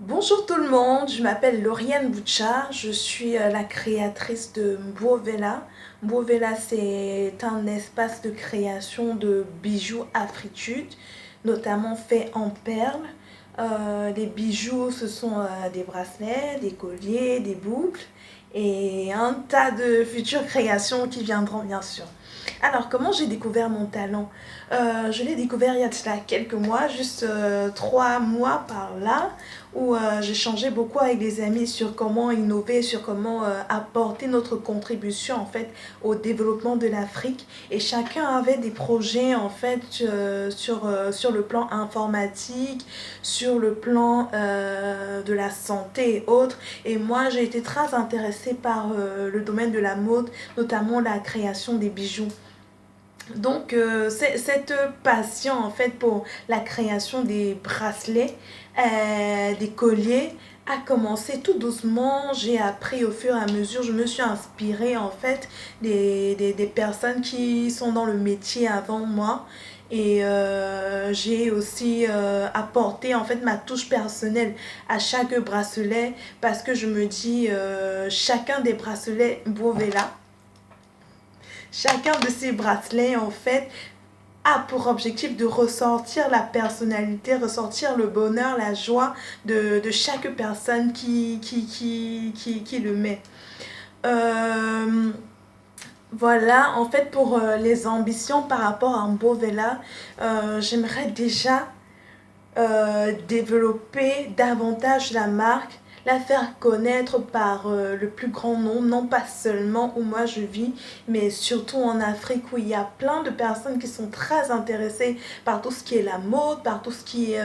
Bonjour tout le monde, je m'appelle Lauriane Bouchard, je suis la créatrice de Mbovela. Mbovela, c'est un espace de création de bijoux afritude, notamment faits en perles. Les bijoux, ce sont des bracelets, des colliers, des boucles et un tas de futures créations qui viendront bien sûr. Alors, comment j'ai découvert mon talent? Je l'ai découvert il y a de cela quelques mois, juste 3 mois par là, où j'échangeais beaucoup avec des amis sur comment innover, sur comment apporter notre contribution en fait au développement de l'Afrique. Et chacun avait des projets en fait sur le plan informatique, sur le plan de la santé et autres. Et moi, j'ai été très intéressée par le domaine de la mode, notamment la création des bijoux. Donc, cette passion en fait pour la création des bracelets, des colliers, a commencé tout doucement. J'ai appris au fur et à mesure, je me suis inspirée en fait des personnes qui sont dans le métier avant moi. Et j'ai aussi apporté en fait ma touche personnelle à chaque bracelet parce que je me dis chacun des bracelets Bovela, chacun de ces bracelets, en fait, a pour objectif de ressortir la personnalité, ressortir le bonheur, la joie de chaque personne qui le met. Euh, voilà, en fait, pour les ambitions par rapport à un Mbovela, j'aimerais déjà développer davantage la marque, la faire connaître par le plus grand nombre, non pas seulement où moi je vis, mais surtout en Afrique où il y a plein de personnes qui sont très intéressées par tout ce qui est la mode, par tout ce qui est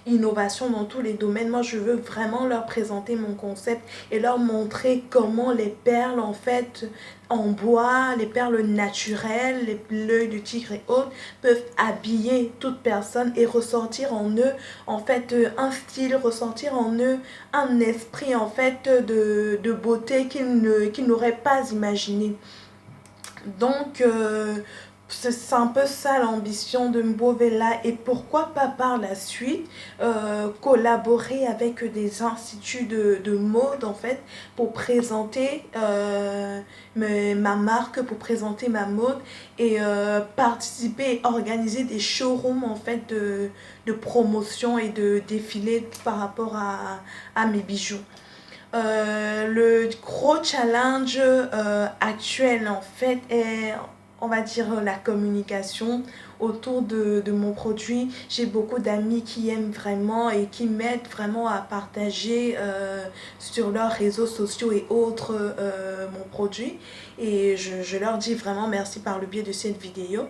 innovation dans tous les domaines. Moi, je veux vraiment leur présenter mon concept et leur montrer comment les perles en fait en bois, les perles naturelles, l'œil du tigre et autres peuvent habiller toute personne et ressortir en eux en fait un style, ressentir en eux un esprit en fait de beauté qu'ils n'auraient pas imaginé. Donc c'est un peu ça l'ambition de Mbovela et pourquoi pas par la suite collaborer avec des instituts de mode en fait pour présenter ma marque, pour présenter ma mode et participer, organiser des showrooms en fait de promotion et de défilés par rapport à mes bijoux. Le gros challenge actuel en fait est, on va dire, la communication autour de mon produit. J'ai beaucoup d'amis qui aiment vraiment et qui m'aident vraiment à partager sur leurs réseaux sociaux et autres mon produit. Et je leur dis vraiment merci par le biais de cette vidéo.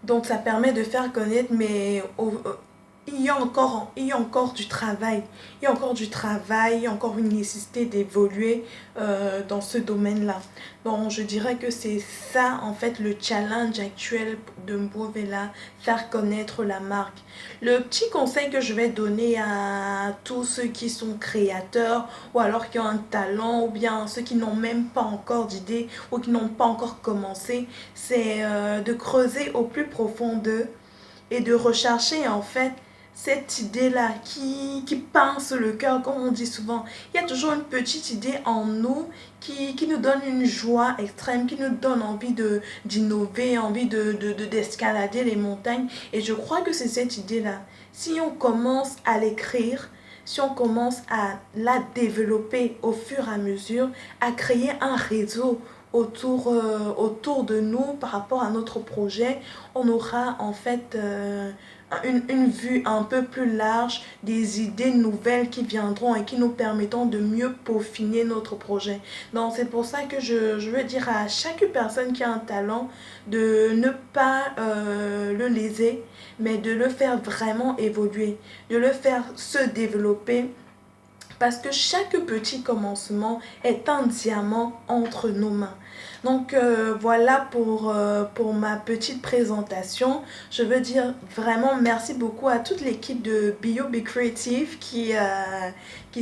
Donc ça permet de faire connaître, mais il y a encore du travail. Il y a encore du travail, il y a encore une nécessité d'évoluer dans ce domaine-là. Donc je dirais que c'est ça en fait le challenge actuel de Mbovela, faire connaître la marque. Le petit conseil que je vais donner à tous ceux qui sont créateurs ou alors qui ont un talent ou bien ceux qui n'ont même pas encore d'idée ou qui n'ont pas encore commencé, c'est de creuser au plus profond d'eux et de rechercher en fait cette idée-là qui pince le cœur, comme on dit souvent. Il y a toujours une petite idée en nous qui nous donne une joie extrême, qui nous donne envie d'innover, envie d'escalader les montagnes. Et je crois que c'est cette idée-là. Si on commence à l'écrire, si on commence à la développer au fur et à mesure, à créer un réseau autour de nous par rapport à notre projet, on aura en fait une vue un peu plus large, des idées nouvelles qui viendront et qui nous permettront de mieux peaufiner notre projet. Donc c'est pour ça que je veux dire à chaque personne qui a un talent de ne pas le léser, mais de le faire vraiment évoluer, de le faire se développer parce que chaque petit commencement est un diamant entre nos mains. Donc voilà pour ma petite présentation. Je veux dire vraiment merci beaucoup à toute l'équipe de BioB Creative qui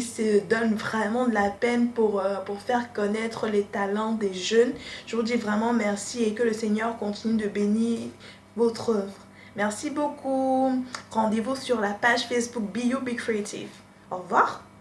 se donne vraiment de la peine pour faire connaître les talents des jeunes. Je vous dis vraiment merci et que le Seigneur continue de bénir votre œuvre. Merci beaucoup. Rendez-vous sur la page Facebook BioB Creative. Au revoir.